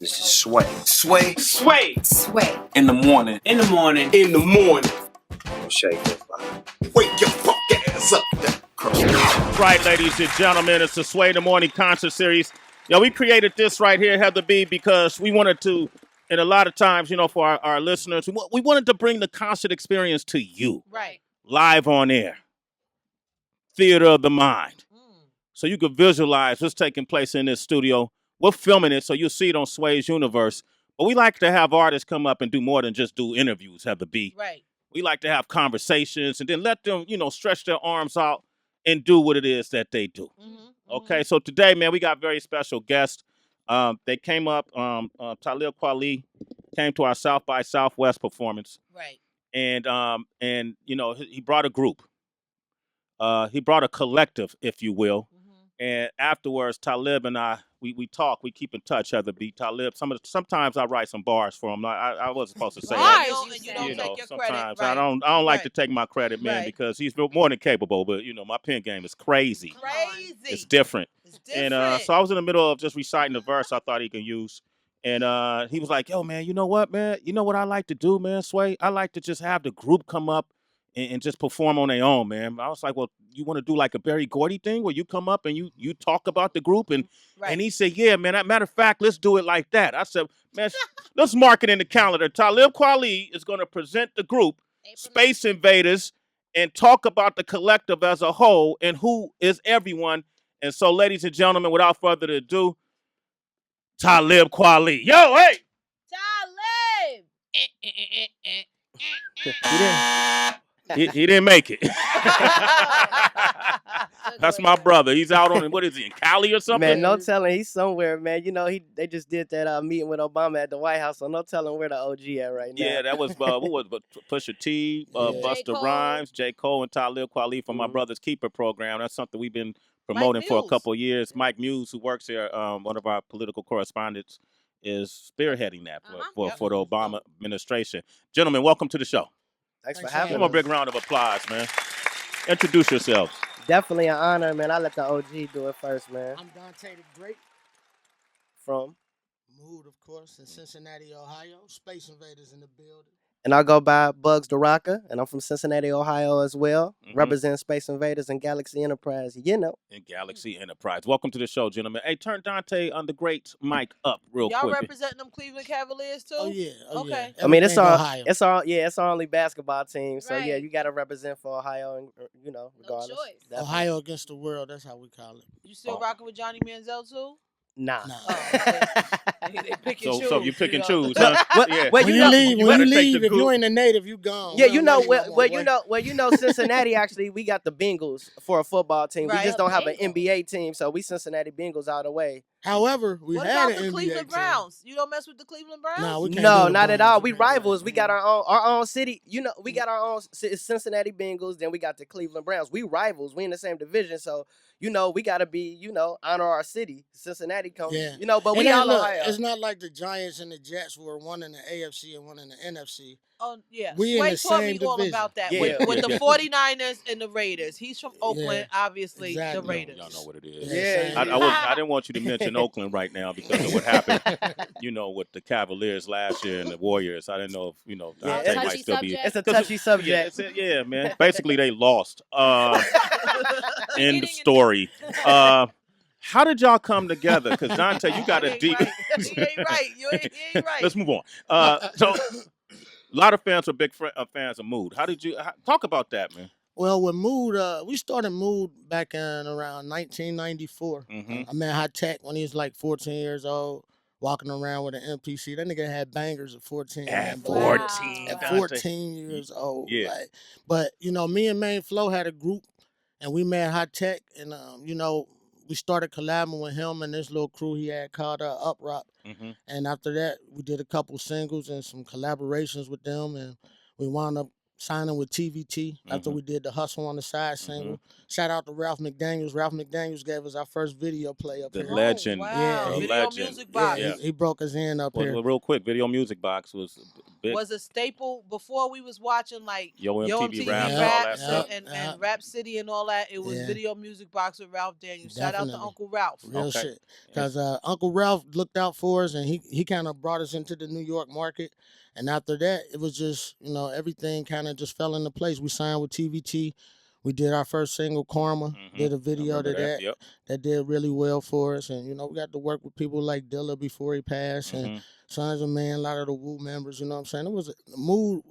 This is Sway. Sway. Sway. Sway. In the morning. In the morning. In the morning. Shake that fire. Wake your fuck ass up. Right, ladies and gentlemen, it's the Sway in the Morning concert series. Yo, we created this right here, Heather B, because we wanted to, and a lot of times, you know, for our listeners, we wanted to bring the concert experience to you. Right. Live on air. Theater of the mind. So you could visualize what's taking place in this studio. We're filming it, so you'll see it on Sway's Universe. But we like to have artists come up and do more than just do interviews, Heather B. Right. We like to have conversations and then let them, you know, stretch their arms out and do what it is that they do. Okay, so today, man, we got very special guests. They came up, Talib Kweli came to our South by Southwest performance. Right. And you know, he brought a group. He brought a collective, if you will. And afterwards, Talib and I, we talk, we keep in touch, Heather B. Talib, sometimes I write some bars for him. I wasn't supposed to say that. You don't take your sometimes credit. Right. I don't like to take my credit, man, because he's more than capable. But you know, my pen game is crazy. It's different. And so I was in the middle of just reciting the verse I thought he could use. And he was like, yo, man, you know what, man? You know what I like to do, man, Sway? I like to just have the group come up and just perform on their own, man. I was like, well, you want to do like a Berry Gordy thing where you come up and you talk about the group? And he said, yeah, man, matter of fact, let's do it like that. I said, man, let's mark it in the calendar. Talib Kweli is going to present the group, Space Invaders, and talk about the collective as a whole and who is everyone. And so, ladies and gentlemen, without further ado, Talib Kweli. Yo, hey! Talib! He didn't make it. That's my brother. He's out on, what is he, in Cali or something? Man, no telling. He's somewhere, man. You know, they just did that meeting with Obama at the White House, so no telling where the OG at right now. Yeah, that was, what was Pusha T, Busta Rhymes, J. Cole, and Talib Kweli from my Brother's Keeper program. That's something we've been promoting for a couple of years. Mike Muse, who works here, one of our political correspondents, is spearheading that for the Obama administration. Gentlemen, welcome to the show. Thanks for having us. Give him a big round of applause, man. Introduce yourselves. Definitely an honor, man. I'll let the OG do it first, man. I'm Donte the Great. From? Mood, of course, in Cincinnati, Ohio. Space Invaders in the building. And I go by Bugs the Rocka, and I'm from Cincinnati, Ohio as well. Represent Space Invaders and Galaxy Enterprise, you know. And Galaxy Enterprise. Welcome to the show, gentlemen. Hey, turn Donte on the great mic up real quick. Y'all representing them Cleveland Cavaliers too? Oh yeah. Okay. I mean, it's Ohio. our only basketball team. So Right. yeah, you got to represent for Ohio, and you know, regardless. No choice. Definitely. Ohio against the world, that's how we call it. You still rocking with Johnny Manziel too? Nah. They pick and choose. So you pick and choose, Well, huh? Yeah. well, When you you know- leave, you when you better take leave, the if you group. ain't a native, you gone. Yeah, We you don't know, let you know, Cincinnati actually, we got the Bengals for a football team. Right. We just don't have an Bengals. NBA team, so we Cincinnati Bengals out of the way. However, we What had about an the NBA Cleveland team. Browns? You don't mess with the Cleveland Browns? Nah, we can't No, do the not at Browns. all. We can't do rivals. that. We got our own city. You know, we got our own Cincinnati Bengals. Then we got the Cleveland Browns. We rivals. We in the same division, so you know we got to be, you know, honor our city. Cincinnati comes, Yeah. you know, but And we then, all look, Ohio. it's not like the Giants and the Jets were one in the AFC and one in the NFC. Oh, yeah. We in Sway the taught same me all division. about that. Yeah. With the 49ers and the Raiders. He's from Oakland, obviously, exactly. the Raiders. Y'all know what it is. Yeah. I didn't want you to mention Oakland right now because of what happened, you know, with the Cavaliers last year and the Warriors. I didn't know if, you know, Yeah, Donte touchy might still be. subject. It's a touchy subject. Yeah, man. Basically, they lost. End Getting of story. How did y'all come together? Because Donte, you got a deep. He ain't right. You ain't right. Let's move on. So, a lot of fans are big fans of Mood. How did you talk about that, man? Well, with Mood, we started Mood back in around 1994. I met High Tech when he was like 14 years old, walking around with an MPC. That nigga had bangers at 14. At man, boy. 14. At Donte. 14 years old. Yeah. Like, but, you know, me and Main Flow had a group, and we met High Tech, and, you know, we started collabing with him and this little crew he had called Up Rock. And after that, we did a couple singles and some collaborations with them, and we wound up signing with TVT after we did the Hustle on the Side single. Shout out to Ralph McDaniels. Ralph McDaniels gave us our first video play up The here. legend. Wow. Yeah, The Video legend. Music Box. Yeah, he broke us in up here. Well, real quick, Video Music Box was big. Was a staple before we was watching like Yo MTV Raps Raps and all that and Rap City and all that. It was Video Music Box with Ralph Daniels. Shout out to Uncle Ralph. Real shit. Because Uncle Ralph looked out for us, and he kind of brought us into the New York market. And after that, it was just, everything kind of just fell into place. We signed with TVT. We did our first single, Karma. Did a video to that. Yep. That did really well for us. And, we got to work with people like Dilla before he passed. And Sons of Man, a lot of the Wu members, you know what I'm saying? Mood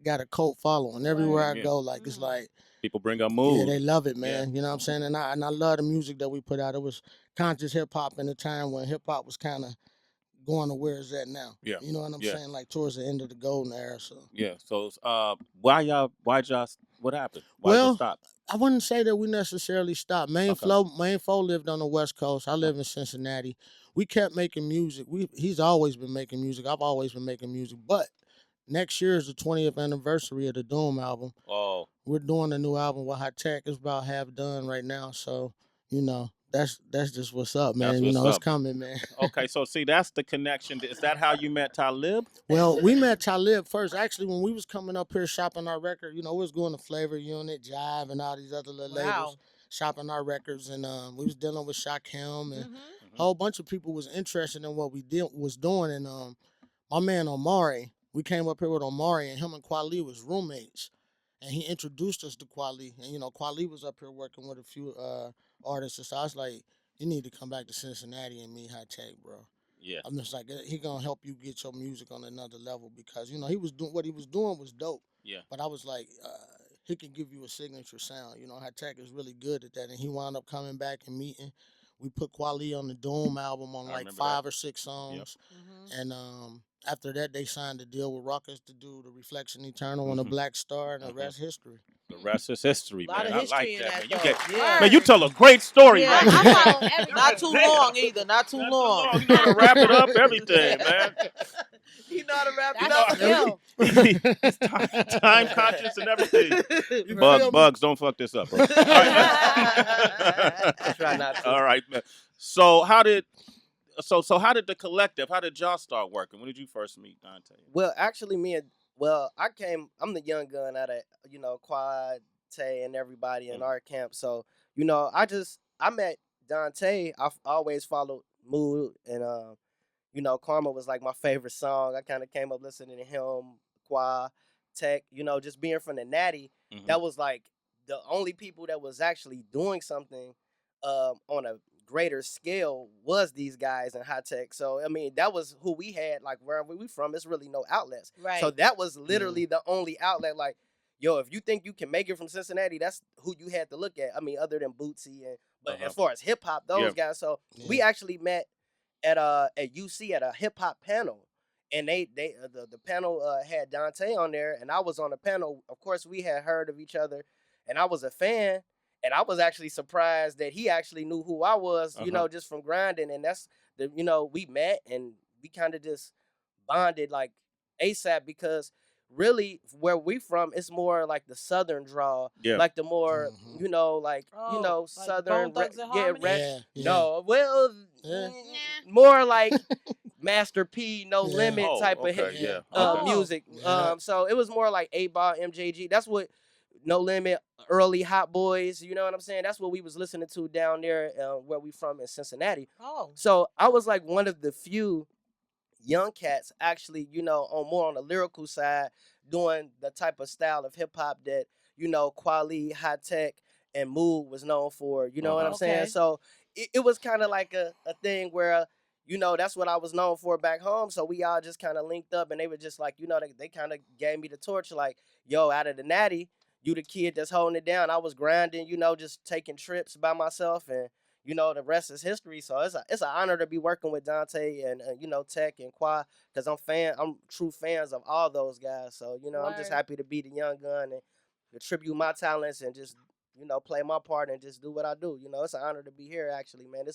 got a cult following. Everywhere I go, like, it's like. People bring up Mood. Yeah, they love it, man. You know what I'm saying? And I love the music that we put out. It was conscious hip-hop in a time when hip-hop was kind of going to where it's at now. Yeah. You know what I'm saying? Like towards the end of the golden era. So yeah. So why'd y'all what happened? Why'd you stop? I wouldn't say that we necessarily stopped. Main Flo lived on the West Coast. I live in Cincinnati. We kept making music. He's always been making music. I've always been making music. But next year is the 20th anniversary of the Doom album. Oh. We're doing a new album with High Tech. It's about half done right now. So, that's just what's up, man. It's coming, man. Okay, so see, that's the connection. Is that how you met Talib? Well, we met Talib first. Actually, when we was coming up here shopping our record, we was going to Flavor Unit, Jive, and all these other little labels, shopping our records, and we was dealing with Shakim, and a whole bunch of people was interested in what we was doing, and my man Omari, we came up here with Omari, and him and Kweli was roommates, and he introduced us to Kweli, and Kweli was up here working with a few artists, so I was like, you need to come back to Cincinnati and meet High Tech, bro. Yeah. I'm just like, he gonna help you get your music on another level because, he was doing what he was doing was dope. Yeah. But I was like, he can give you a signature sound. High Tech is really good at that. And he wound up coming back and meeting. We put Kweli on the Doom album on like 5 or 6 songs. Yep. And after that, they signed a deal with Rocka to do the Reflection Eternal and the Black Star, and the rest history. The rest is history, man. I like that, man. Man, you tell a great story, man. Not too long either. Not too long. You know how to wrap it up, everything, man. You know how to wrap it up. He's time conscious and everything. Bugs, don't fuck this up, bro. All right, I try not to. All right, man. So how did the collective? How did y'all start working? When did you first meet Donte? Well, actually, I'm the young gun out of, Quad, Tay, and everybody in our camp. So, I met Donte. I've always followed Mood, and, Karma was like my favorite song. I kind of came up listening to him, Quad, Tech, just being from the Natty. That was like the only people that was actually doing something on a greater scale was these guys in High Tech. So that was who we had. Like wherever we from, it's really no outlets. Right. So that was literally the only outlet. Like, yo, if you think you can make it from Cincinnati, that's who you had to look at. Other than Bootsy but as far as hip hop, those guys. So we actually met at UC at a hip hop panel, and the panel had Donte on there, and I was on the panel. Of course, we had heard of each other, and I was a fan. And I was actually surprised that he actually knew who I was, just from grinding. And that's we met and we kind of just bonded like ASAP because really where we from, it's more like the Southern draw, like the more, Southern. More like Master P, No Limit type of music. So it was more like 8-Ball, MJG. That's what No Limit, early Hot Boys, you know what I'm saying? That's what we was listening to down there where we from in Cincinnati. Oh. So I was like one of the few young cats actually, on the lyrical side, doing the type of style of hip hop that, Kweli, High Tech, and Mood was known for. You know what I'm saying? So it was kind of like a thing where, that's what I was known for back home. So we all just kind of linked up, and they were just like, they kind of gave me the torch like, yo, out of the Natty, you the kid that's holding it down. I was grinding, just taking trips by myself, and the rest is history. So it's an honor to be working with Donte and Tech and Qua, because I'm true fans of all those guys. So I'm just happy to be the young gun and contribute my talents and just play my part and just do what I do. It's an honor to be here. Actually, man,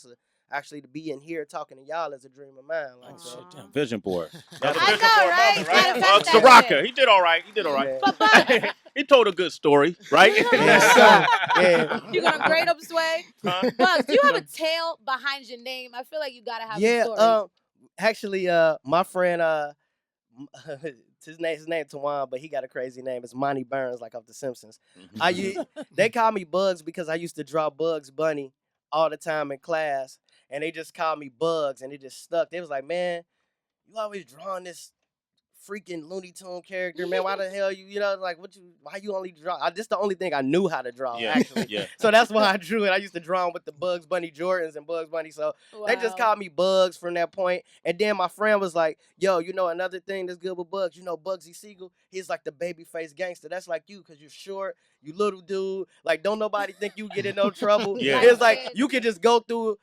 actually to be in here talking to y'all is a dream of mine. Like, so. Shit, damn, vision board. I know, right? The Rocka. He did all right. Yeah. He told a good story, right? Yeah. You gonna grade up Sway? Huh? Bugs, do you have a tale behind your name? I feel like you gotta have a story. Actually, my friend, his name Tawan, but he got a crazy name. It's Monty Burns, like off The Simpsons. They call me Bugs because I used to draw Bugs Bunny all the time in class, and they just called me Bugs, and it just stuck. They was like, man, you always drawing this freaking Looney Tune character, man. Why the hell why you only draw? This the only thing I knew how to draw, actually. Yeah. So that's why I drew it. I used to draw them with the Bugs Bunny Jordans and Bugs Bunny. So they just called me Bugs from that point. And then my friend was like, yo, another thing that's good with Bugs, Bugsy Siegel, he's like the baby face gangster. That's like you, because you're short, you little dude. Like, don't nobody think you get in no trouble. Yeah. It's like you can just go through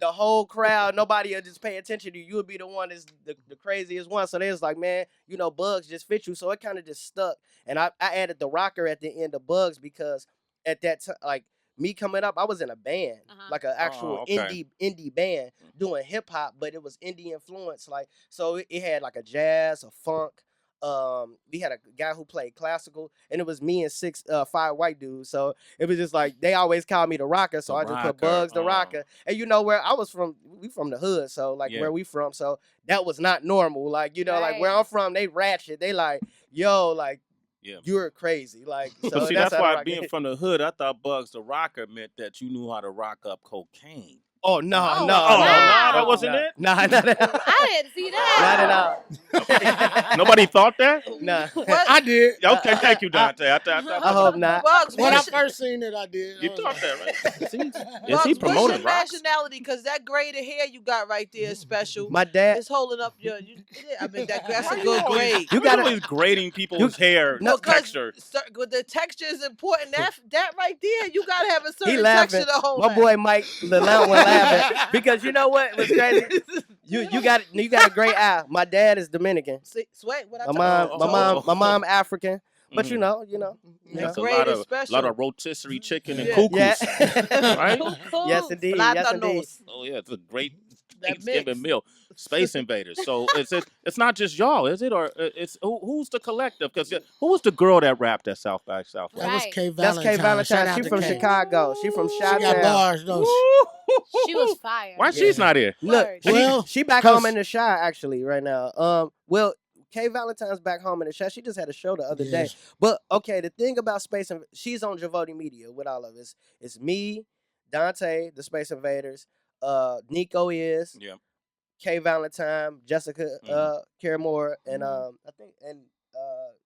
the whole crowd, nobody will just pay attention to you. You'll be the one that's the craziest one. So they was like, man, Bugs just fit you. So it kind of just stuck. And I added the rocker at the end of Bugs because at that time, like me coming up, I was in a band, like an actual indie band doing hip hop, but it was indie influence. Like, so it had like a jazz, a funk. We had a guy who played classical, and it was me and 5 white dudes. So it was just like they always called me the rocker, so I just put Bugs the rocker. And where I was from, we from the hood, so like where we from, so that was not normal. Like like where I'm from, they ratchet. They like, yo, like you're crazy. Like, so but see, that's why being from the hood, I thought Bugs the rocker meant that you knew how to rock up cocaine. Oh, no. That wasn't it? No. I didn't see that. Not at all. Nobody thought that? No. I did. Okay, thank you, Donte. I hope not. Bugs, when I first seen it, I did. You thought that, right? See? Bugs, he what's promoting your rocks? nationality? Because that braided hair you got right there is special. My dad. It's holding up your. That's a good grade. You always grading people's hair texture. With the texture is important. That right there, you gotta have a certain He laughing. texture to hold. My boy Mike Lalone was laughing because you know what was crazy. You got a great eye. My dad is Dominican. Sweat. What My mom African. But you know. That's a lot of rotisserie chicken and cuckoos, right? Yes, indeed. Oh yeah, it's a great Thanksgiving meal. Space Invaders. So it's not just y'all, is it? Or it's who's the collective? Because who was the girl that rapped at South by Southwest? That was Kay Valentine. That's Kay Valentine. She from Chicago. She from Chi-Town. She got bars, though. She was fire. Why she's not here? Look, well, she back home in the Chi actually right now. Kay Valentine's back home in the Chi. She just had a show the other day. But okay, the thing about Space Invaders, she's on Javoti Media with all of us. It's me, Donte, the Space Invaders. Nico is. Yeah. Kay Valentine, Jessica Caremore, and I think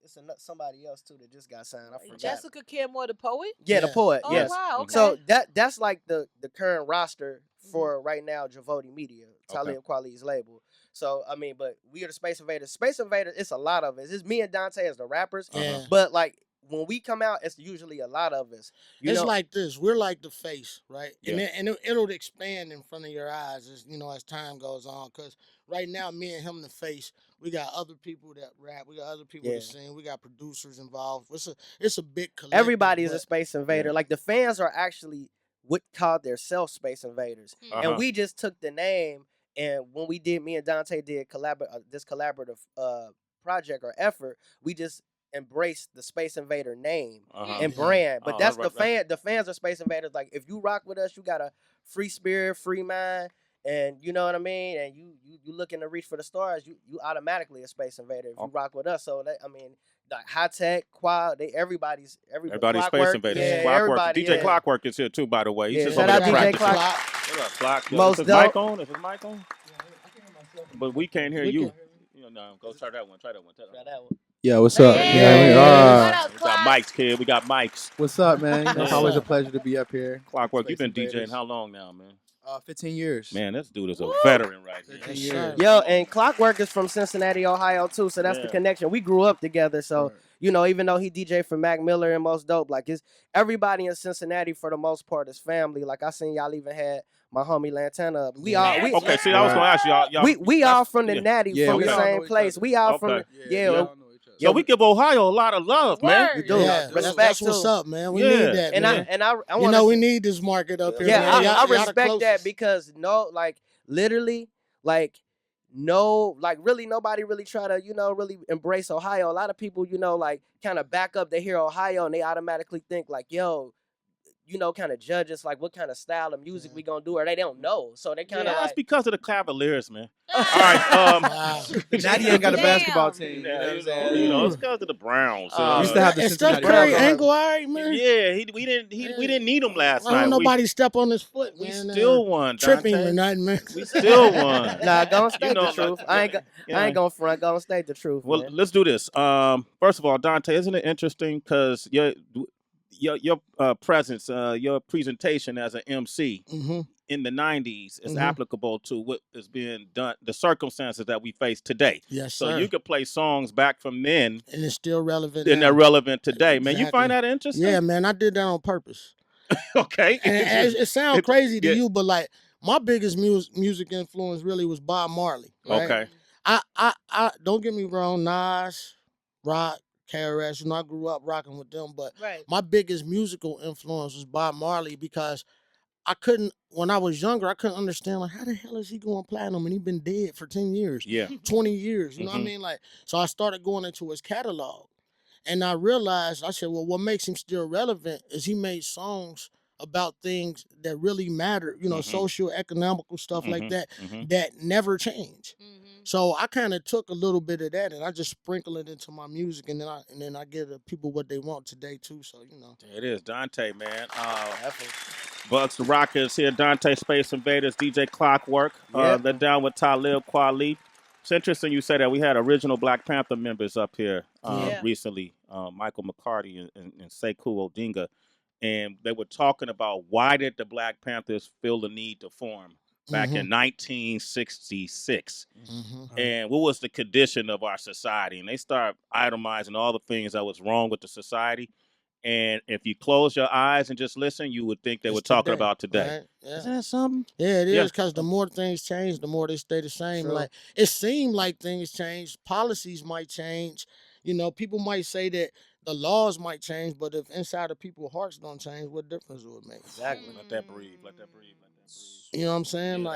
it's somebody else too that just got signed. I forgot. Jessica Caremore, the poet. Yeah, the poet. Oh, yes. Wow. Okay. So that's like the current roster for right now. Javoti Media, Talib Kweli's label. So I mean, but we are the Space Invaders. Space Invaders, it's a lot of us. It's me and Donte as the rappers. But like when we come out, it's usually a lot of us. It's like this. We're like the face, right? Yeah. And it'll expand in front of your eyes as time goes on. Because right now, me and him, the face, we got other people that rap. We got other people that sing. We got producers involved. It's a big collective. Everybody is a Space Invader. Like the fans are actually what called themselves Space Invaders. And we just took the name. And when me and Donte did this collaborative project or effort, we just embrace the Space Invader name and brand. But that's the fans are Space Invaders. Like if you rock with us, you got a free spirit, free mind, and you know what I mean. And you looking to reach for the stars, you automatically a Space Invader if you rock with us. So like high tech, everybody's Space Invaders. Yeah, Clockwork. DJ Clockwork is here too, by the way. He's just shout over out there DJ practicing. Clock. Most Is his mic on? Is his mic on? But we can't hear you. No, go try that one. Try that one. Yeah, what's up? We got mics, kid. We got mics. What's up, man? It's always a pleasure to be up here. Clockwork, you've been DJing how long now, man? 15 years. Man, this dude is a veteran right here. 15 years. Yo, and Clockwork is from Cincinnati, Ohio, too. So that's the connection. We grew up together. So, even though he DJ for Mac Miller and Most Dope, like everybody in Cincinnati for the most part is family. Like I seen y'all even had my homie Lantana. Okay, see, I was gonna ask y'all. We all from the Natty, from the same place. We all from So we give Ohio a lot of love, man. We do. Yeah, that's what's up, man. We need that, and man. I want we need this market up here. Yeah, man. I respect that because literally, like really nobody really try to, really embrace Ohio. A lot of people, like kind of back up, they hear Ohio and they automatically think like, yo, kind of judge us like what kind of style of music we gonna do, or they don't know. So they kind of that's because of the Cavaliers, man. All Ah. right, Nadia ain't got a Damn. basketball team. it's because of the Browns. used to have the and Cincinnati Steph Curry Browns. angle, all right, man. Yeah, we didn't need him last I night. don't nobody step on his foot, We man. still won, Tripping Donte. or nothing, man. We still won. Nah, go and state the like, truth. I ain't gonna front. Go and state the truth. Well, man. let's do this. First of all, Donte, isn't it interesting because your presence, your presentation as an MC in the 90s is applicable to what is being done, the circumstances that we face today. Yes, so sir. you could play songs back from then, and it's still relevant. and now. they're relevant today. Man, Exactly. you find that interesting? Yeah, man, I did that on purpose. Okay. And it sounds crazy to you, but like my biggest music influence really was Bob Marley. Right? Okay. I don't get me wrong, Nas, Rock, KRS, I grew up rocking with them, but my biggest musical influence was Bob Marley because when I was younger, I couldn't understand, like, how the hell is he going platinum and he been dead for 10 years, 20 years, you know what I mean? Like, so I started going into his catalog and I realized, I said, well, what makes him still relevant is he made songs about things that really matter, social, economical stuff like that, that never change. So I kind of took a little bit of that and I just sprinkle it into my music, and then I give the people what they want today too. So it is Donte, man. Bucks the Rockers here. Donte, Space Invaders, DJ Clockwork. They're down with Talib Kweli. It's interesting you say that. We had original Black Panther members up here recently, Michael McCarty and Sekou Odinga, and they were talking about why did the Black Panthers feel the need to form back in 1966. And what was the condition of our society? And they start itemizing all the things that was wrong with the society. And if you close your eyes and just listen, you would think they were talking about today. Right? Yeah. Isn't that something? Yeah, it is, because the more things change, the more they stay the same. True. Like, it seemed like things change. Policies might change. People might say that the laws might change, but if inside of people's hearts don't change, what difference would it make? Exactly. Let that breathe. Let that breathe. You know what I'm saying?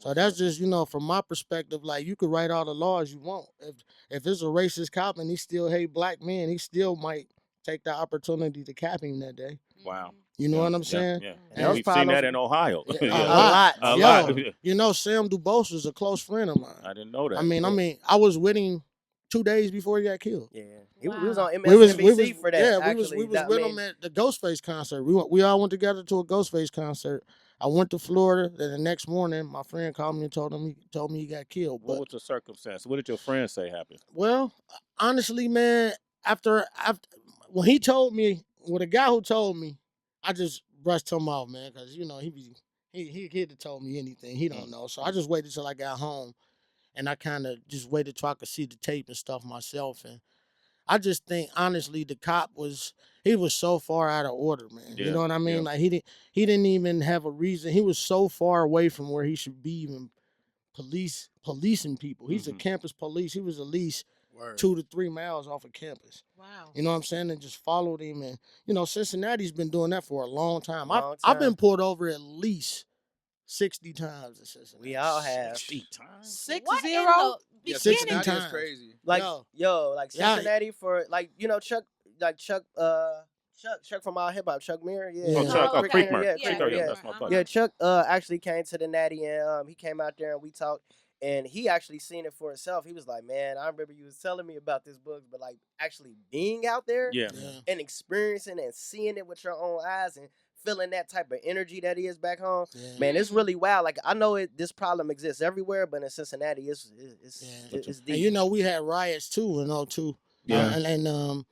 So that's just, from my perspective, like, you could write all the laws you want. If it's a racist cop and he still hate black men, he still might take the opportunity to cap him that day. Wow. You know what I'm saying? Yeah. And We've seen that in Ohio. A lot. A lot. Sam DuBose is a close friend of mine. I didn't know that. I mean, I was with him 2 days before he got killed. Yeah. We was on MSNBC for that. Yeah, actually. we was with him at the Ghostface concert. We all went together to a Ghostface concert. I went to Florida, then the next morning, my friend called me and told me he got killed. What was the circumstance? What did your friend say happened? Well, honestly, man, after when he told me, the guy who told me, I just brushed him off, man, because he could have told me anything. He don't know. So I just waited till I got home, and I kind of just waited till I could see the tape and stuff myself. And I just think, honestly, the cop was so far out of order, man. Yeah, you know what I mean? yeah. Like, he didn't even have a reason. He was so far away from where he should be even policing people. He's a campus police. He was at least 2 to 3 miles off of campus. Wow. You know what I'm saying? And just followed him. And, Cincinnati's been doing that for a long time. Long I've time. been pulled over at least 60 times in Cincinnati. We all have. 60 times? 60? What in the Yeah, beginning? Cincinnati is times. crazy. Like Yo. like Cincinnati for Chuck from our hip hop, Chuck Mirror, Yeah. Oh, Chuck, okay. Creekmurk. Yeah, Creekmurk, yeah. that's my buddy. Yeah, Chuck actually came to the Natty and he came out there and we talked, and he actually seen it for himself. He was like, man, I remember you was telling me about this book, but like actually being out there Yeah. and experiencing and seeing it with your own eyes and feeling that type of energy that he is back home, Yeah. man, it's really wild. Like, I know this problem exists everywhere, but in Cincinnati, it's deep. And we had riots too in 02. Yeah. And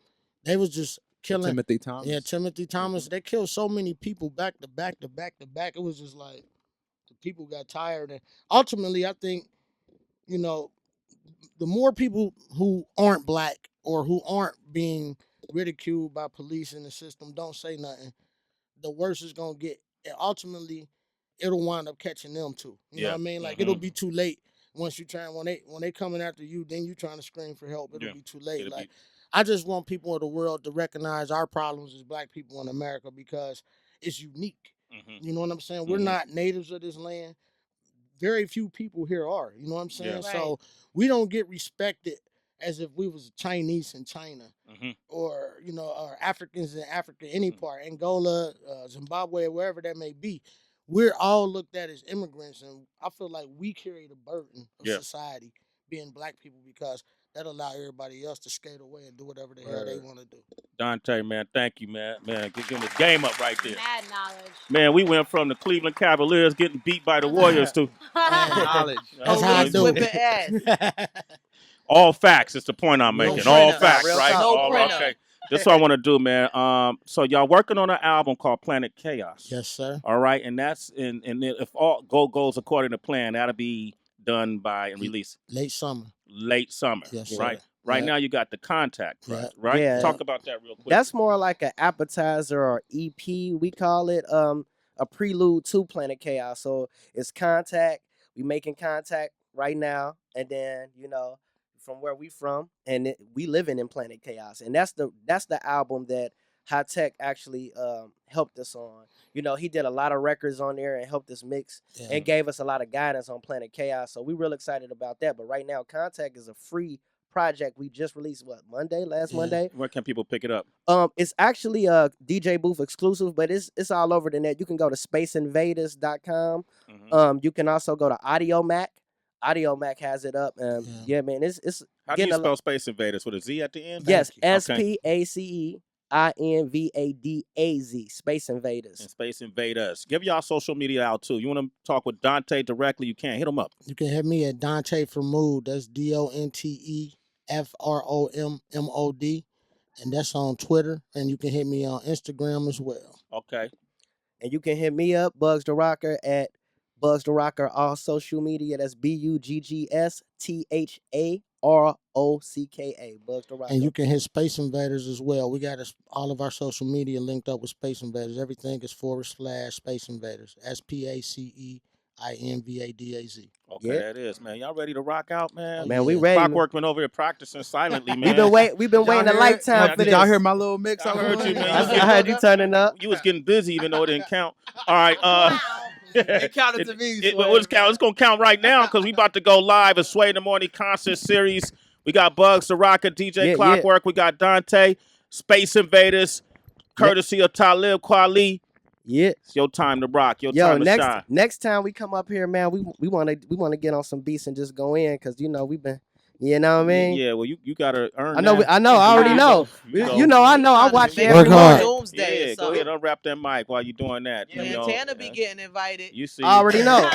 they was just killing. Timothy Thomas. Yeah, Timothy Thomas. They killed so many people back to back to back to back. It was just like the people got tired. And ultimately, I think, the more people who aren't black or who aren't being ridiculed by police in the system don't say nothing, the worse it's gonna get. And ultimately, it'll wind up catching them too. You know what I mean? Like, it'll be too late once you try. When they coming after you, then you trying to scream for help. It'll be too late. Like, I just want people in the world to recognize our problems as black people in America because it's unique. You know what I'm saying? We're not natives of this land. very few people here are. You know what I'm saying? Yeah. So we don't get respected as if we was Chinese in China, or or Africans in Africa, any part, Angola, Zimbabwe, wherever that may be. We're all looked at as immigrants, and I feel like we carry the burden of society, being black people, because that allow everybody else to skate away and do whatever the hell they want to do. Donte, man, thank you, man. Give him the game up right there. Mad knowledge. Man, we went from the Cleveland Cavaliers getting beat by the Warriors to Knowledge. That's how I do whipping it. ass. all facts. Is the point I'm No making. printer. All facts, Real right? talk. No All, printer. okay. That's what I want to do, man. So y'all working on an album called Planet Chaos. Yes, sir. All right, and that's and if all goes according to plan, that'll be done by and released Late summer. late summer. Yes, sir. Right. Right Yeah. now you got the Contact, Yeah. right? Yeah. Talk about that real quick. That's more like an appetizer or EP. We call it a prelude to Planet Chaos. So it's Contact. We making Contact right now, and then from where we from, and we living in Planet Chaos, and that's the album that High Tech actually helped us on. He did a lot of records on there and helped us mix and gave us a lot of guidance on Planet Chaos. So we're real excited about that. But right now, Contact is a free project we just released last Monday. Where can people pick it up? It's actually a DJ booth exclusive, but it's all over the net. You can go to spaceinvaders.com. You can also go to AudioMac. AudioMac has it up. Yeah, man, it's How do you getting spell Space Invaders with a Z at the end? yes, Okay. SPACEINVADAZ, Space Invaders. And Space Invaders. Give y'all social media out too. You want to talk with Donte directly? You can hit him up. You can hit me at Donte for Mood. That's DONTEFROMMOD. And that's on Twitter. And you can hit me on Instagram as well. Okay. And you can hit me up, Bugs the Rocker, at Bugs the Rocker, all social media. That's BUGGSTHAROCKA, Bugs the Rocker. And you can hit Space Invaders as well. We got all of our social media linked up with Space Invaders. Everything is /Space Invaders. SPACEINVADAZ. Okay, Yeah. that is, man. Y'all ready to rock out, man? Man, we ready. Clockwork been over here practicing silently, man. We've been waiting a lifetime for Did this. y'all hear my little mix? I heard you, man. I heard you turning up. You was getting busy even though it didn't count. All right. It counted to me. It's going to count right now because we about to go live. A Sway in the Morning concert series. We got Bugs the Rocker, DJ Clockwork. We got Donte, Space Invaders, courtesy of Talib Kweli. Yeah. It's your time to rock. Your time to shine. Next time we come up here, man, we want to get on some beats and just go in because we've been, you know what I mean? Yeah, well, you got to earn I know. that. I already know. I watch Big every hard. Doomsday. Yeah, go ahead, unwrap that mic while you're doing that. Yeah, Lantana be getting invited. You see. I already know.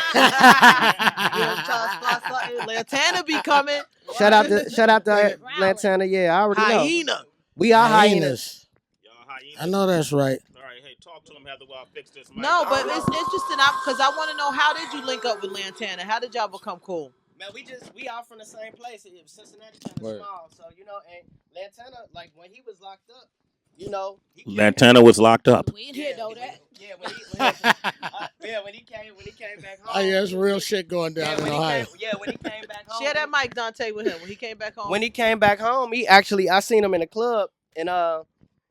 Lantana be coming. Shout out to Lantana. Yeah, I already know. Hyena. We are hyenas. Y'all hyenas. I know that's right. All right, hey, talk to him, Heather, while I fix this mic. No, but it's interesting because I want to know, how did you link up with Lantana? How did y'all become cool? Man, we all from the same place. Cincinnati kind of small, so and Lantana, like when he was locked up, Lantana was locked up. We didn't know that. Yeah, when he came back home. Oh, yeah, that's real shit going down in Ohio. When he came back home. Share that mic, Donte, with him when he came back home. When he came back home, I seen him in the club, and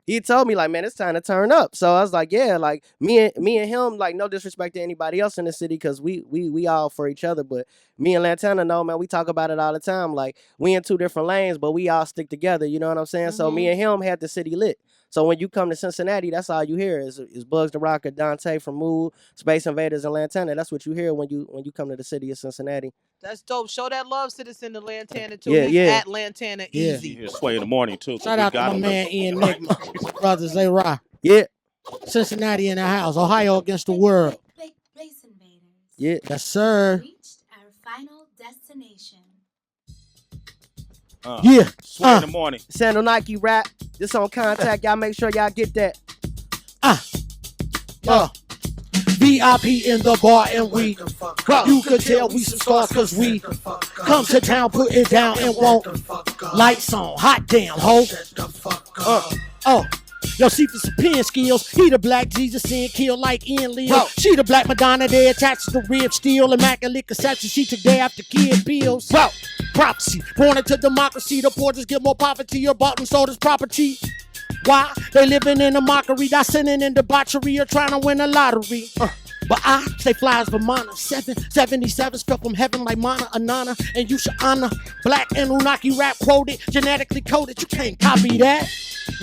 he told me, like, man, it's time to turn up. So I was like, yeah, like me and him, like, no disrespect to anybody else in the city, because we all for each other. But me and Lantana, no, man, we talk about it all the time. Like, we in two different lanes, but we all stick together. You know what I'm saying? Mm-hmm. So me and him had the city lit. So when you come to Cincinnati, that's all you hear is Bugs the Rocker, Donte from Mood, Space Invaders, and Lantana. That's what you hear when you come to the city of Cincinnati. That's dope. Show that love, citizen, to Lantana too. Yeah, He's yeah. at Lantana Yeah. Easy. Here's Sway in the Morning, too. Shout out to my man Ian Nick, my brothers, they rock. Yeah. Cincinnati in the house. Ohio against the world. Place Invaders. Yeah. Yes, sir. Reached our final destination. Yeah. Sway in the Morning. Sandal Nike rap. This on Contact. Y'all make sure y'all get that. VIP in the bar and we, you could tell we some stars cause we come to town, put it down and won't. Lights on, hot damn, ho. Yo, see for some pen skills. He the black Jesus and kill like Ian Leo. She the black Madonna, they attached to the rib steel. Immaculate conception, she took day after kid bills. Well, prophecy, born into democracy. The poor just get more poverty. Your bought and sold as property. Why? They living in a mockery, not sinning in debauchery or trying to win a lottery. But I stay fly as Vimana. 777 fell from heaven like Mana Anana. And you should honor black Anunnaki rap quoted, genetically coded. You can't copy that.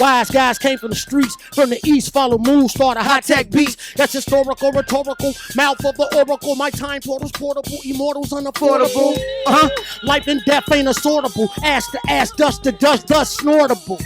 Wise guys came from the streets, from the east, follow moves, started high-tech beats. That's historical, rhetorical, mouth of the oracle. My time portal's portable, immortals unaffordable. Life and death ain't assortable. Ass to ass, dust to dust, dust snortable.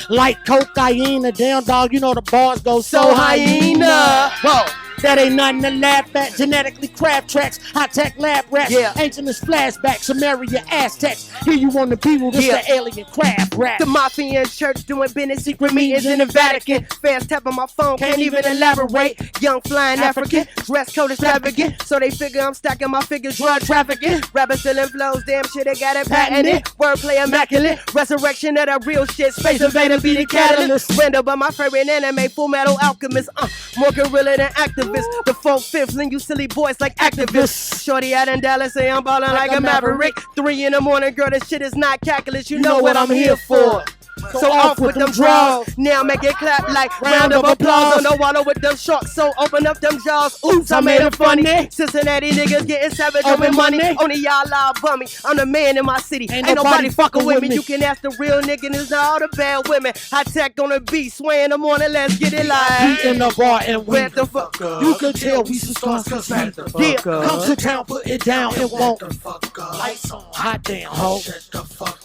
Like cocaine, a damn dog, you know the bars go so hyena. Whoa. That ain't nothing to laugh at. Genetically craft tracks, high-tech lab rats, ancient as flashbacks, Samaria Aztecs. Here you on the B-roll, this the alien craft rap. The mafia in church doing business, secret meetings in the Vatican. Fans tapping my phone, can't even elaborate. Young flying African, dress code extravagant. So they figure I'm stacking my figures, drug trafficking. Rappers selling flows, damn shit, they got it patented. Wordplay immaculate, resurrection of that real shit. Space Invader be the catalyst. Random but my favorite anime, Full Metal Alchemist. More gorilla than activist. The 4/5 link you silly boys like activists. Shorty out in Dallas say I'm ballin' like a maverick. 3 in the morning, girl, this shit is not calculus. You know what I'm here for. So off with them draws. Now make it clap like round of applause. On the water with them sharks, so open up them jaws. Oops, I made it funny. Cincinnati niggas getting savage with money. Only y'all lie bummy. I'm the man in my city. Ain't nobody fucking with me. You can ask the real niggas, it's not all the bad women. High tech on the beat, sway in the morning, let's get it live. Beat in the bar and we the fuck up. You can tell we some stars cause yeah, come to town, put it down, it won't. Lights on, hot damn ho.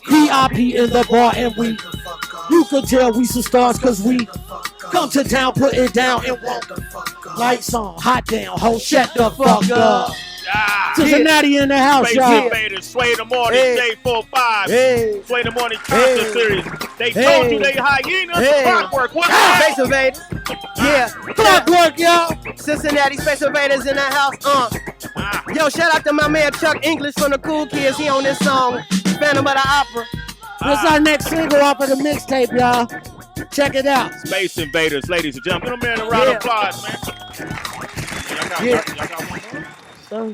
VIP in the bar and we. You can tell we some stars cause we come to town, put it down, it won't. Lights on, hot damn ho, shut the fuck up. Cincinnati in the house, Space y'all. Invaders, Sway in the Morning, J45, Sway in the Morning concert series. They told you they hyenas, clockwork. What's up? Space Invaders. Yeah. Clockwork, y'all. Cincinnati Space Invaders in the house. Yo, shout out to my man Chuck English from the Cool Kids. He on this song, Phantom of the Opera. This is our next single off of the mixtape, y'all. Check it out. Space Invaders, ladies and gentlemen. Give them a round of applause, man. Y'all got one more?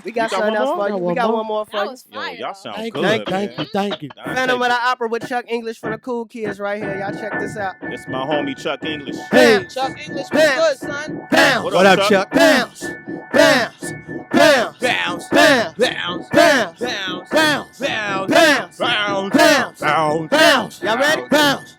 We got something else for you. We got one more for you. Yo, y'all sound good. Thank you. Phantom of the Opera with Chuck English from the Cool Kids right here. Y'all check this out. It's my homie Chuck English. Hey, Chuck English, what's good, son? Bounce. What up, Chuck? Bounce. Bounce. Bounce. Bounce. Bounce. Bounce. Bounce. Bounce. Bounce. Bounce. Bounce. Bounce. Bounce. Bounce. Bounce. Y'all ready? Bounce.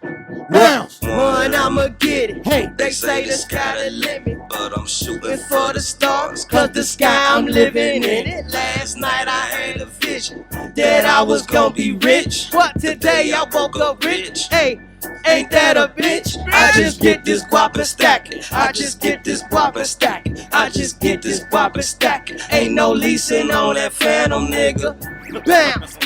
Bounce. One, I'ma get it. Hey, they say the sky the limit, but I'm shooting for the stars, cause the sky I'm living in it. Last night I had a vision that I was gonna be rich, but today I woke up rich. Hey, ain't that a bitch? I just get this guap and stack it. I just get this guap and stack it. I just get this guap and stack it. Ain't no leasing on that phantom, nigga. Bounce,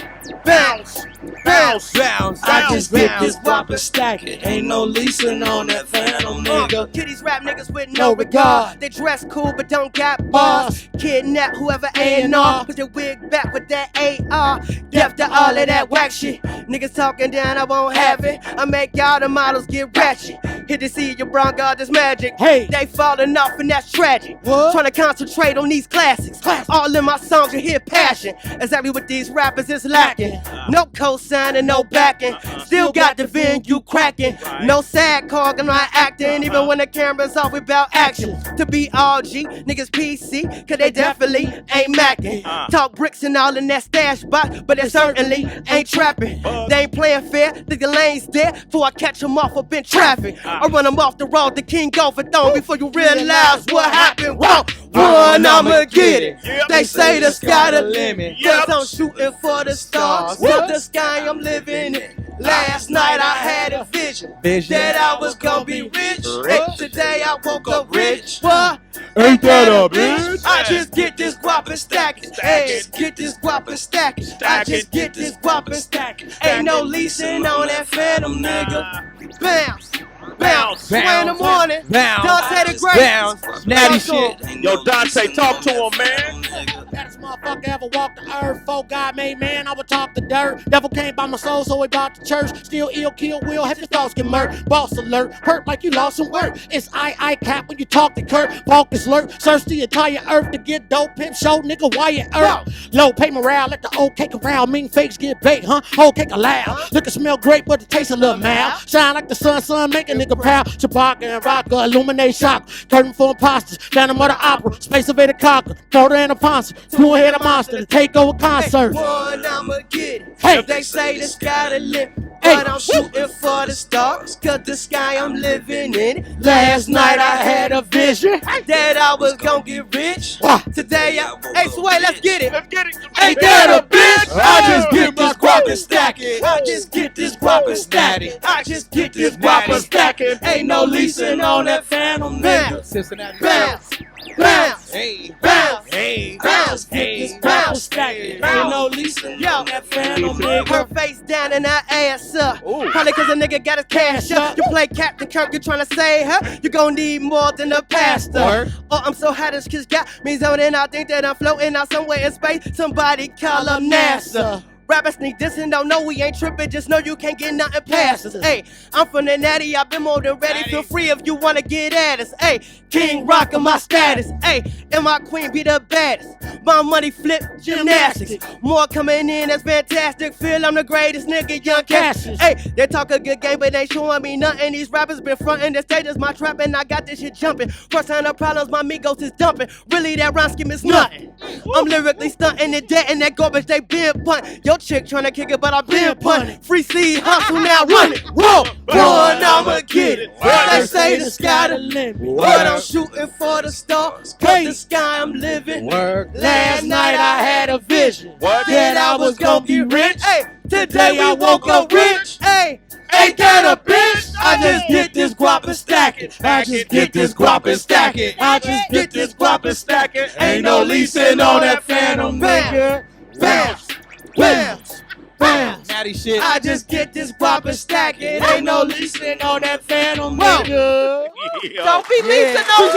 bounce, bounce, bounce. I just get this guap and stack it. Ain't no leasing on that phantom, nigga. Kitties rap niggas with no regard. They dress cool but don't got bars. Kidnap whoever A&R. Put your wig back with that AR. Deaf to all of that whack shit. Niggas talking down, I won't have it. I make y'all the models get ratchet. Hit to see your brown god this magic. Hey, they falling off and that's tragic. Trying to concentrate on these classics. All in my songs you hear passion. Exactly what these rappers is lacking. No cosign and no backing. Still got the venue cracking. No sad cog, I'm not acting. Even when the camera's off, we bout action. To be all G, niggas PC, cause they definitely ain't macking. Talk bricks and all in that stash spot, but they certainly ain't trapping. They ain't playing fair, think the lane's there, before I catch them off up in traffic. I run them off the road, the king go for throne, before you realize what happened. Whoa, one, I'ma get it. They say the sky the limit, cause I'm shooting for the stars. With the sky I'm living in. Last night I had a vision that I was gonna be rich. Hey, today I woke up rich. What? Ain't that a bitch? I just get this guap and stack it. Hey, get this guap and stack it. I just get this guap and stack it. Ain't no leasing on that phantom, nigga. Bounce. Bounce, Sway in the Morning, Donte the Great, Bounce, natty shit. Yo, Donte, talk to him, man. Baddest motherfucker ever walked the earth. Before God made man, I would talk the dirt. Devil came by my soul, so he bought the church. Still ill, kill, will, have your thoughts get murked. Boss alert, hurt like you lost some work. It's I cap when you talk to Kurt. Focus alert, search the entire earth to get dope. Pimp show, nigga, why you earth? Low pay morale, let the old cake around. Mean fakes get baked, huh? Whole cake allowed. Look and smell great, but it tastes a little mild. Shine like the sun, making it nigga pow. Chewbacca and Rocka, illuminate shock. Curtain for imposters, Phantom of the Opera, Space Invader Conquer, Proto and a Poncer, two-headed monster, the takeover concert. One, I'ma get it. Hey. They say the sky the limit, but I'm shooting for the stars. Cause the sky I'm living in. Last night I had a vision that I was gon' get rich. Today hey Sway, let's get it. Ain't that a bitch? I just get this guap and stack it. I just get this guap and stack it. I just get this guap and stack it. Ain't no leasing on that Phantom nigga. Cincinnati. Bounce, bounce, Hey. bounce, Hey. bounce, Hey. bounce, stack it. Ain't no leasing on that Phantom nigga. Her face down and her ass up. Probably cause a nigga got his cash up. You play Captain Kirk, you tryna save her. You gon' need more than a pastor. Oh, I'm so hot this kiss got me zoning. I think that I'm floating out somewhere in space. Somebody call up NASA. Rappers need this and don't know we ain't tripping. Just know you can't get nothing past us. Hey, I'm from the natty. I've been more than ready. Feel free if you wanna get at us. Hey, King Rocka my status. Hey, and my queen be the baddest. My money flip gymnastics. More coming in, that's fantastic. Feel I'm the greatest nigga, young Cassius. Hey, they talk a good game, but they showing me nothing. These rappers been frontin'. The stage is my trap, and I got this shit jumping. First time the problems, my Migos is dumping. Really, that rhyme scheme is nothing. I'm lyrically stunting the debt and that garbage they been punting. Your chick tryna kick it, but I been punting. Free seed hustle now, run it. Whoa, one, I'ma get it. They say the sky the limit, but I'm shooting for the stars. Cause the sky I'm living. Last night I had a vision that I was gon' get rich. Hey, today I woke up rich. Hey, ain't that a bitch? I just get this guap and stack it. I just get this guap and stack it. I just get this guap and stack it. Ain't no leasing on that Phantom nigga. Bounce, bounce, bounce. Natty shit. I just get this guap and stack it. Ain't no leasing on that Phantom nigga. Don't be leasing on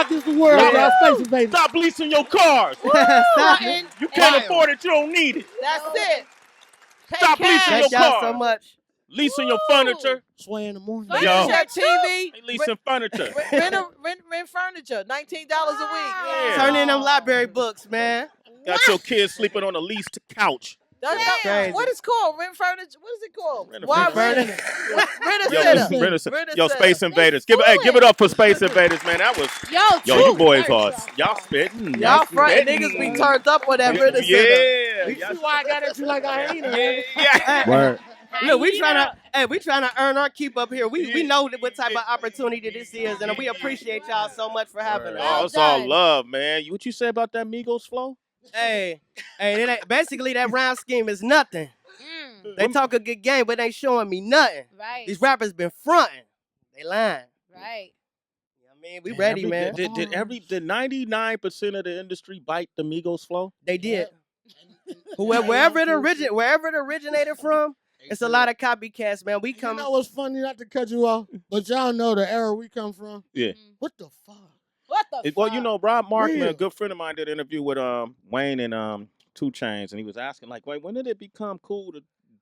the world, y'all. Space Invaders. Stop leasing your cars. You can't afford it. You don't need it. That's it. Stop leasing your Thank y'all car. so much. Leasing your furniture. Sway in the morning. Yo. Furniture, TV. They leasing furniture. Rent furniture. $19 a week. Yeah. Turn in them library books, man. Got your kids sleeping on a leased couch. Crazy. What is called? Rent furniture? What is it called? Rent a Why furniture. Yo, Space Invaders. Give it up for Space Invaders, man. That was yo, you boys are y'all spitting. Y'all front niggas be turned up on that rent center. Yeah. You see why I got at you like I ain't it? Yeah. Look, we trying to earn our keep up here. We know what type of opportunity this is, and we appreciate y'all so much for having us. Oh, it's all love, man. What you say about that Migos flow? Hey, it ain't, basically that rhyme scheme is nothing. They talk a good game, but they showing me nothing. Right. These rappers been fronting. They lying. Right. I mean, we ready, man. Did 99% of the industry bite the Migos flow? They did. Wherever it originated from, it's a lot of copycats, man. We come. You know what's funny? Not to cut you off, but y'all know the era we come from. Yeah. What the fuck? What the fuck? Well, you know, Rob Markman, Real. a good friend of mine, did an interview with Wayne and 2 Chainz, and he was asking, like, wait, when did it become cool to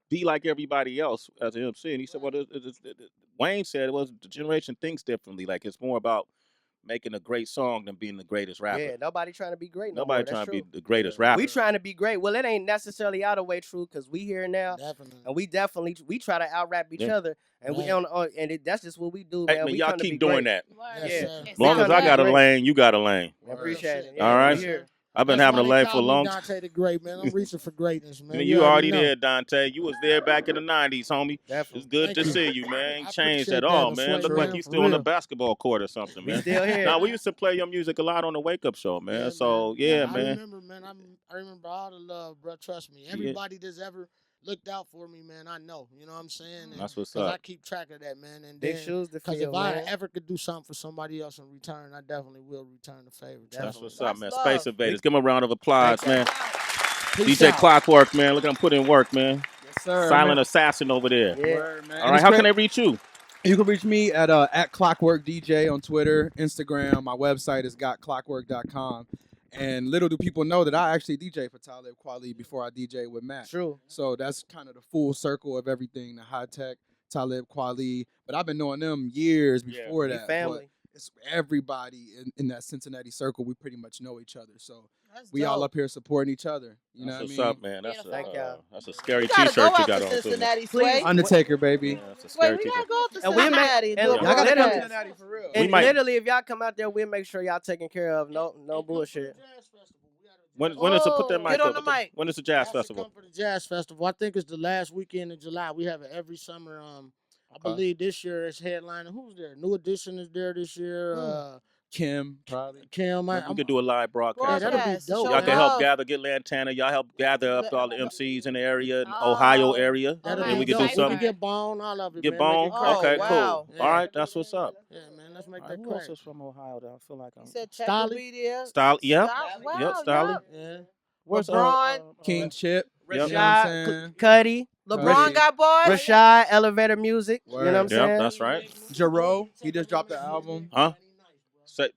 be like everybody else as an MC? And he said, well, Wayne said it was the generation thinks differently. Like, it's more about making a great song than being the greatest rapper. Yeah, nobody trying to be great. Nobody no trying more. to be the greatest rapper. We trying to be great. Well, it ain't necessarily out of way true because we here now, Definitely. and we try to out rap each other, and that's just what we do, Hey, man. man, we y'all come to keep be doing great. that. Yes, Yeah. sir. As long as I got a lane, you got a lane. Appreciate it. All right. we here. I've been That's having a why they lane for a call me long Donte the Great, man. I'm reaching for greatness, man. You already know. there, Donte. You was there back in the 90s, homie. Definitely. It's good Thank to you. see you, man. Ain't I changed appreciate at all, that, man. Sway, Look like man, you for still on the real. basketball court or something, We man. still here. Now, we used to play your music a lot on the Wake Up Show, man. So, yeah, I man. remember, man. I remember all the love, bro. Trust me. Everybody that's ever looked out for me, man, I know. You know what I'm saying? And That's what's 'cause I up. keep track of that, man. And Big then, shoes to because fill, if I man. ever could do something for somebody else in return, I definitely will return the favor. That's Trust what's me. up, man. That's Space love. Invaders. Give them a round of applause, man. Peace DJ out. Clockwork, man. Look at him put in work, man. Yes, sir. Silent assassin over there. Yeah. Word, man. All right, how can they reach you? You can reach me at Clockwork DJ on Twitter, Instagram. My website is gotclockwork.com. And little do people know that I actually DJ for Talib Kweli before I DJ with Matt. True. So that's kind of the full circle of everything, the high tech, Talib Kweli. But I've been knowing them years before We that. family. But it's everybody in that Cincinnati circle. We pretty much know each other. So we all up here supporting each other. You know That's what what's I mean? up, man. That's a You scary gotta T-shirt go you out got to on too. Cincinnati, Sway. Undertaker, baby. Yeah, that's a Sway, scary we T-shirt. gotta go to And we make- Cincinnati. and do a y'all gotta come to podcast. Cincinnati for real. And might- literally, if y'all come out there, we'll make sure y'all taken care of. No bullshit. When is it? Put that mic Get on up. the mic. When is the jazz Y'all should festival? come for the jazz festival. I think it's the last weekend in July. We have it every summer. I believe this year it's headlining. Who's there? New Edition is there this year. Kim, probably. Kim. We could do a live broadcast. that'll be Broadcast. dope. Y'all man. can help gather, get Lantana. Y'all help gather up all the MCs in the area, Ohio area, That'll and be we can dope. do something. We can get Bone, all of it. Get man. Bone. Make it crack. Okay, wow. cool. Yeah. All right, that's what's up. Yeah, man. Let's make All that right, who else crack. is from Ohio? That I feel like I'm. He said check Style- will be there. Style. Yep. Wow, Yep. Style. Yeah. Where's LeBron? King Chip. Yep. You know what I'm saying? Cuddy, LeBron got boys. Rashad, Elevator Music. You know what I'm Word. saying? Yep, that's right. Jero, he just dropped the album. Huh? Say,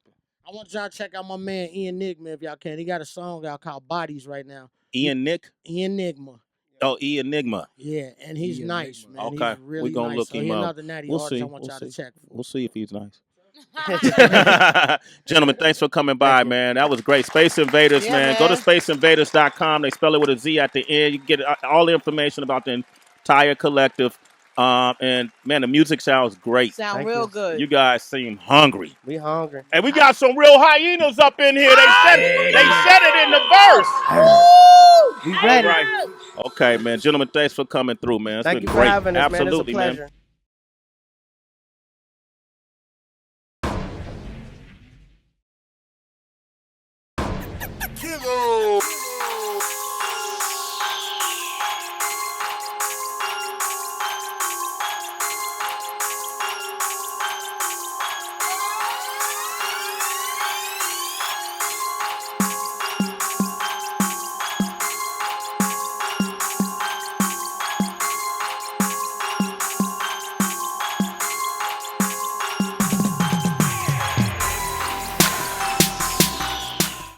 I want y'all to check out my man Ian Nigma if y'all can. He got a song out called Bodies right now. Ian Nick. Ian Nigma. Oh, E Enigma. Yeah, and he's Ian nice, Nigma. man. Okay, He's really we gonna nice. look So him he up. another natty We'll artist see. I want y'all to check for. We'll see if he's nice. Gentlemen, thanks for coming by, man. That was great. Space Invaders, Yeah, man. Go to man. spaceinvaders.com. They spell it with a Z at the end. You can get all the information about the entire collective. And, man, the music sounds great. Sound Thank real you. good. You guys seem hungry. We hungry. And we got some real hyenas up in here. They said it in the verse. We ready. All right. Okay, man. Gentlemen, thanks for coming through, man. It's Thank been you great. for having us, man. It's a Absolutely, man. pleasure.